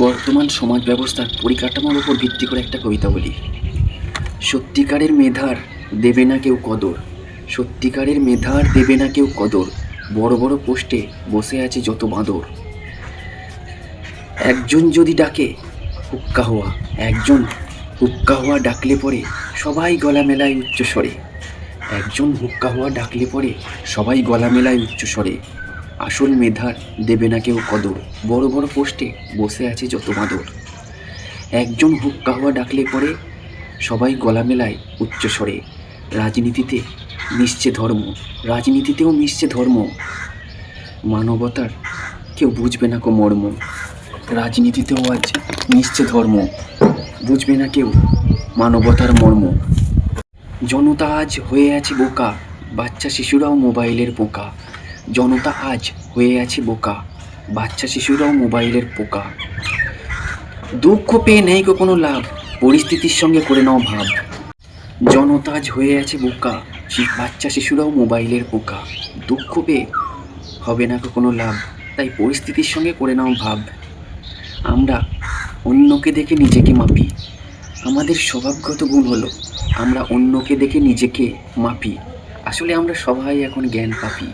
বর্তমান সমাজ ব্যবস্থার পরিকাঠামোর উপর ভিত্তি করে একটা কবিতা বলি। সত্যিকারের মেধার দেবে না কেউ কদর, সত্যিকারের মেধার দেবে না কেউ কদর, বড় বড় পোস্টে বসে আছে যত বাঁদর। একজন যদি ডাকে হুক্কা হওয়া, একজন হুক্কা হওয়া ডাকলে পরে সবাই গলা মেলায় উচ্চ স্বরে, একজন হুক্কা হওয়া ডাকলে পরে সবাই গলা মেলায় উচ্চ স্বরে। আসল মেধার দেবে না কেউ কদর, বড় বড় পোস্টে বসে আছে যত বাঁদর। একজন হুক্কা হওয়া ডাকলে পরে সবাই গলা মেলায় উচ্চ স্বরে। রাজনীতিতে মিশছে ধর্ম, রাজনীতিতেও মিশছে ধর্ম, মানবতার কেউ বুঝবে না কো মর্ম। রাজনীতিতেও আজ মিশছে ধর্ম, বুঝবে না কেউ মানবতার মর্ম। জনতা আজ হয়ে আছে বোকা, বাচ্চা শিশুরাও মোবাইলের পোকা। জনতা আজ হয়ে আছে বোকা, বাচ্চা শিশুরাও মোবাইলের পোকা। দুঃখ পেয়ে নেই কোনো লাভ, পরিস্থিতির সঙ্গে করে নাও ভাব। জনতা আজ হয়ে আছে বোকা, বাচ্চা শিশুরাও মোবাইলের পোকা। দুঃখ পেয়ে হবে না কোনো লাভ, তাই পরিস্থিতির সঙ্গে করে নাও ভাব। আমরা অন্যকে দেখে নিজেকে মাপি, আমাদের স্বভাবগত গুণ হলো আমরা অন্যকে দেখে নিজেকে মাপি। আসলে আমরা সবাই এখন জ্ঞান পাপী।